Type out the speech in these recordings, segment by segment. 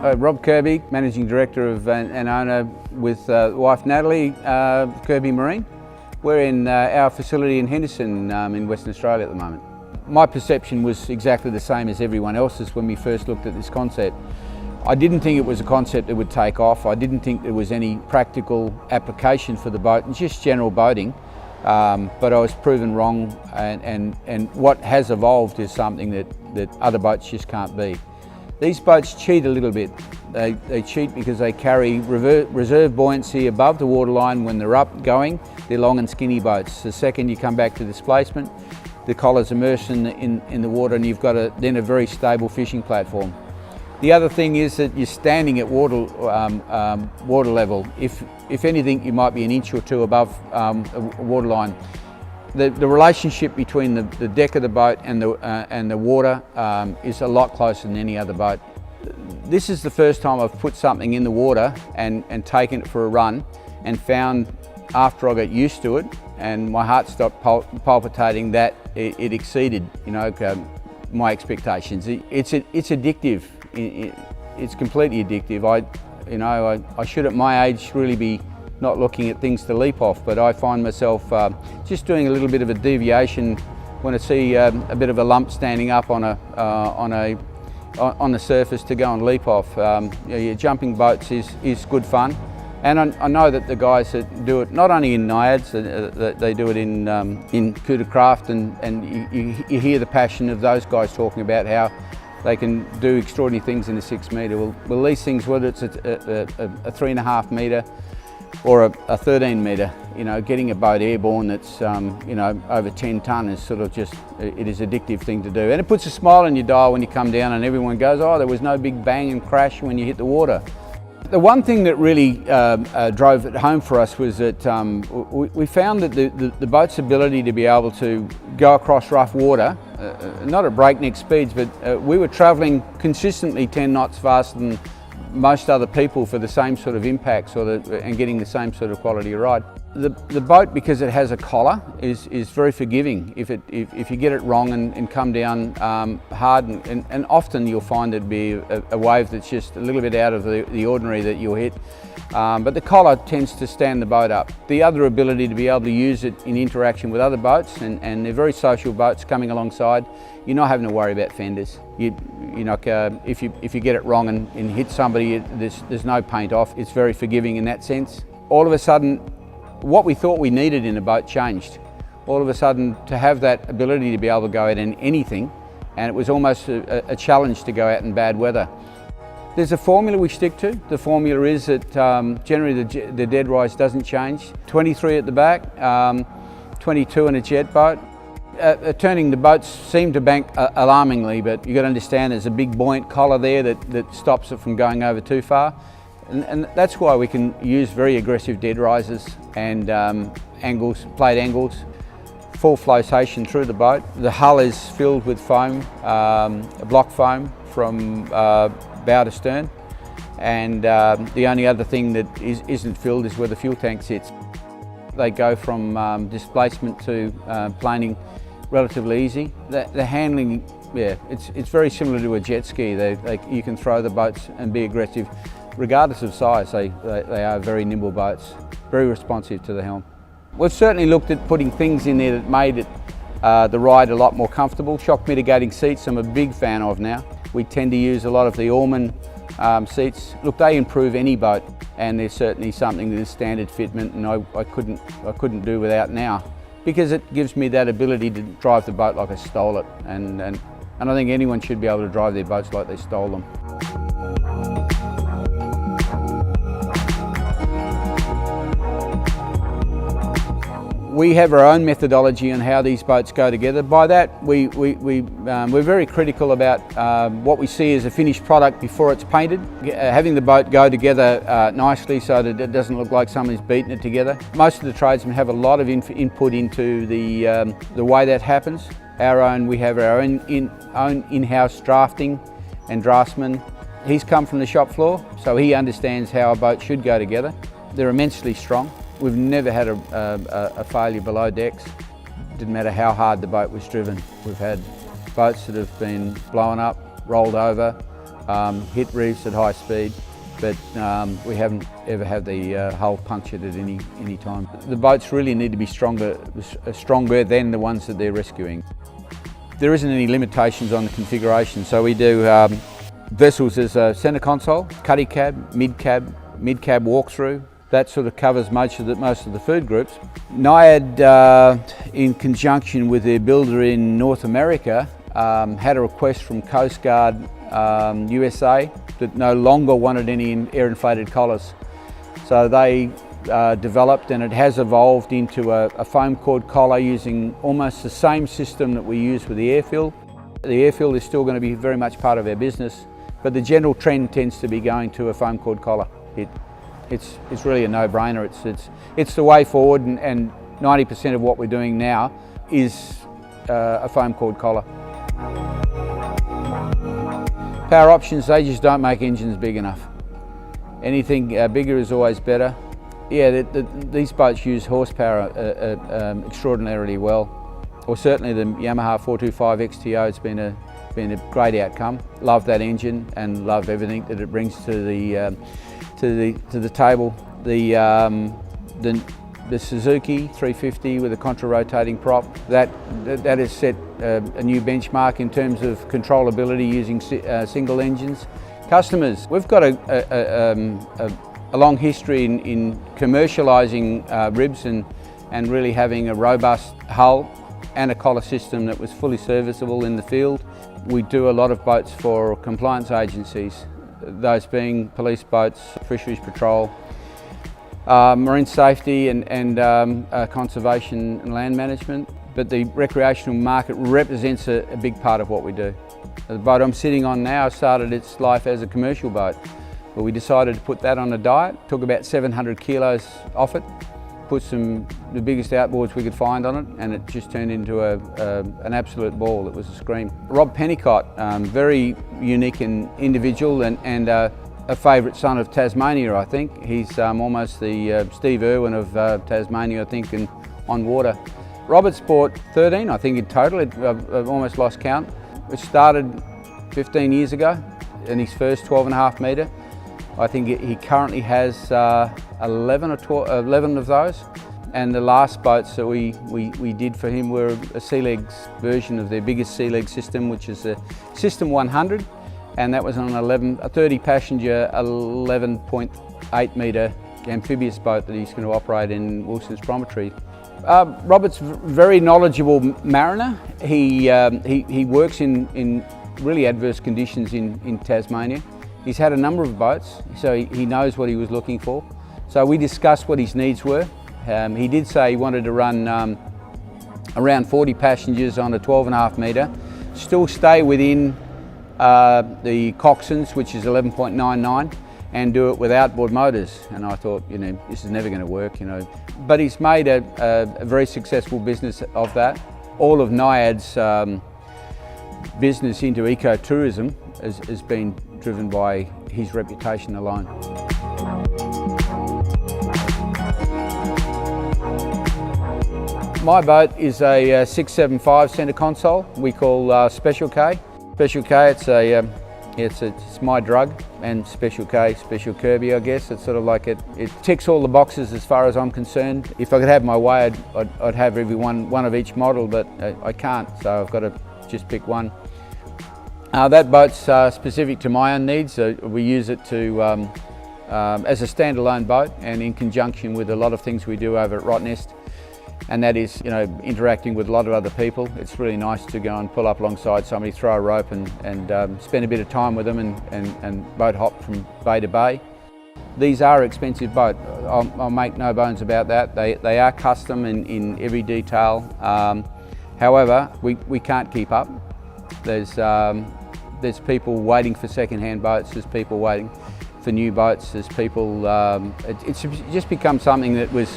Rob Kirby, Managing Director and owner with wife Natalie, Kirby Marine. We're in our facility in Henderson in Western Australia at the moment. My perception was exactly the same as everyone else's when we first looked at this concept. I didn't think it was a concept that would take off. I didn't think there was any practical application for the boat, and just general boating. But I was proven wrong, and what has evolved is something that other boats just can't be. These boats cheat a little bit. They cheat because they carry reserve buoyancy above the waterline when they're up going. They're long and skinny boats. The second you come back to displacement, the collar's immersed in the water, and you've got then a very stable fishing platform. The other thing is that you're standing at water level. If anything, you might be an inch or two above waterline. The relationship between the deck of the boat and the water is a lot closer than any other boat. This is the first time I've put something in the water and taken it for a run, and found after I got used to it and my heart stopped palpitating that it exceeded, my expectations. It's addictive. It's completely addictive. I should at my age really be not looking at things to leap off, but I find myself just doing a little bit of a deviation when I see a bit of a lump standing up on the surface to go and leap off. Jumping boats is good fun, and I know that the guys that do it not only in Naiads, they do it in Craft, and you hear the passion of those guys talking about how they can do extraordinary things in a 6 metre. Well, these things, whether it's a 3.5 metre or a 13 metre, getting a boat airborne that's over 10 tonne is sort of just, it is an addictive thing to do. And it puts a smile on your dial when you come down and everyone goes, oh, there was no big bang and crash when you hit the water. The one thing that really drove it home for us was that we found that the boat's ability to be able to go across rough water, not at breakneck speeds, but we were travelling consistently 10 knots faster than most other people for the same sort of impacts and getting the same sort of quality of ride. The boat, because it has a collar, is very forgiving. If you get it wrong and come down hard, and often you'll find it'd be a wave that's just a little bit out of the ordinary that you'll hit. But the collar tends to stand the boat up. The other ability to be able to use it in interaction with other boats, and they're very social boats coming alongside, you're not having to worry about fenders. If you get it wrong and hit somebody, there's no paint off. It's very forgiving in that sense. All of a sudden, what we thought we needed in a boat changed. All of a sudden, to have that ability to be able to go out in anything, and it was almost a challenge to go out in bad weather. There's a formula we stick to. The formula is that generally the dead rise doesn't change. 23 at the back, 22 in a jet boat. Turning the boats seem to bank alarmingly, but you've got to understand there's a big buoyant collar there that stops it from going over too far. And that's why we can use very aggressive dead rises and plate angles, full flotation through the boat. The hull is filled with foam, block foam from bow to stern, and the only other thing that isn't filled is where the fuel tank sits. They go from displacement to planing relatively easy. The handling, it's very similar to a jet ski. You can throw the boats and be aggressive. Regardless of size, they are very nimble boats, very responsive to the helm. We've certainly looked at putting things in there that made the ride a lot more comfortable. Shock mitigating seats I'm a big fan of now. We tend to use a lot of the Ullman seats. Look, they improve any boat, and they're certainly something that is standard fitment, and I couldn't do without now, because it gives me that ability to drive the boat like I stole it, and I think anyone should be able to drive their boats like they stole them. We have our own methodology on how these boats go together. By that, we're very critical about what we see as a finished product before it's painted. Having the boat go together nicely so that it doesn't look like someone's beaten it together. Most of the tradesmen have a lot of input into the way that happens. We have our own in-house drafting and draftsman. He's come from the shop floor, so he understands how a boat should go together. They're immensely strong. We've never had a failure below decks. Didn't matter how hard the boat was driven. We've had boats that have been blown up, rolled over, hit reefs at high speed, but we haven't ever had the hull punctured at any time. The boats really need to be stronger than the ones that they're rescuing. There isn't any limitations on the configuration, so we do vessels as a centre console, cuddy cab, mid-cab walk-through. That sort of covers most of the food groups. Naiad, in conjunction with their builder in North America, had a request from Coast Guard USA that no longer wanted any air-inflated collars. So they developed, and it has evolved into a foam cord collar using almost the same system that we use with the airfield. The airfield is still going to be very much part of our business, but the general trend tends to be going to a foam cord collar. It's really a no-brainer. It's the way forward, and 90% of what we're doing now is a foam cord collar. Power options, they just don't make engines big enough. Anything bigger is always better. Yeah, these boats use horsepower extraordinarily well. Or certainly the Yamaha 425 XTO has been a great outcome. Love that engine and love everything that it brings to the table. The Suzuki 350 with a contra-rotating prop, that has set a new benchmark in terms of controllability using single engines. Customers, we've got a long history in commercialising RHIBs and really having a robust hull and a collar system that was fully serviceable in the field. We do a lot of boats for compliance agencies, those being police boats, fisheries patrol, marine safety and conservation and land management. But the recreational market represents a big part of what we do. The boat I'm sitting on now started its life as a commercial boat, but we decided to put that on a diet. Took about 700 kilos off it, put the biggest outboards we could find on it, and it just turned into an absolute ball. It was a scream. Rob Pennicott, very unique and individual, and a favourite son of Tasmania, I think. He's almost the Steve Irwin of Tasmania, I think, on water. Robert's bought 13, I think, in total. I've almost lost count. It started 15 years ago in his first 12.5 metre. I think he currently has 11 of those. And the last boats that we did for him were a Sea Legs version of their biggest Sea Leg system, which is a System 100. And that was on a 30 passenger, 11.8 metre amphibious boat that he's going to operate in Wilson's Promontory. Robert's a very knowledgeable mariner. He works in really adverse conditions in Tasmania. He's had a number of boats, so he knows what he was looking for. So we discussed what his needs were. He did say he wanted to run around 40 passengers on a 12.5 metre, still stay within the coxswains, which is 11.99, and do it with outboard motors. And I thought, this is never going to work, But he's made a very successful business of that. All of Naiad's business into ecotourism has been driven by his reputation alone. My boat is a 675 centre console we call Special K. Special K, it's my drug, and Special K, Special Kirby, I guess. It's sort of like it ticks all the boxes as far as I'm concerned. If I could have my way, I'd have every one of each model, but I can't, so I've got to just pick one. That boat's specific to my own needs. We use it as a standalone boat and in conjunction with a lot of things we do over at Rottnest. And that is, interacting with a lot of other people. It's really nice to go and pull up alongside somebody, throw a rope and spend a bit of time with them and boat hop from bay to bay. These are expensive boats. I'll make no bones about that. They are custom in every detail. However, we can't keep up. There's people waiting for second-hand boats. There's people waiting for new boats. There's people. It's just become something that was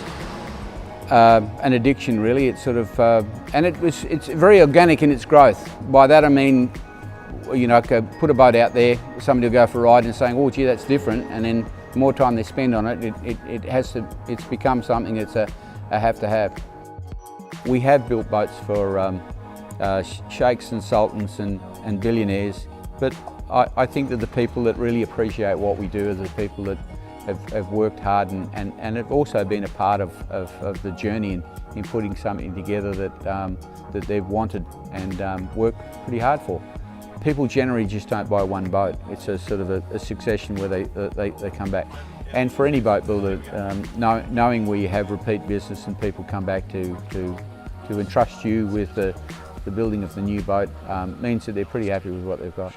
an addiction, really. It's sort of, and it's very organic in its growth. By that I mean, I could put a boat out there, somebody will go for a ride and saying, "Oh, gee, that's different," and then the more time they spend on it, it's become something that's a have to have. We have built boats for sheiks and sultans and billionaires, but I think that the people that really appreciate what we do are the people that have worked hard and have also been a part of the journey in putting something together that they've wanted and worked pretty hard for. People generally just don't buy one boat. It's a sort of a succession where they come back. And for any boat builder, knowing where you have repeat business and people come back to entrust you with the building of the new boat means that they're pretty happy with what they've got.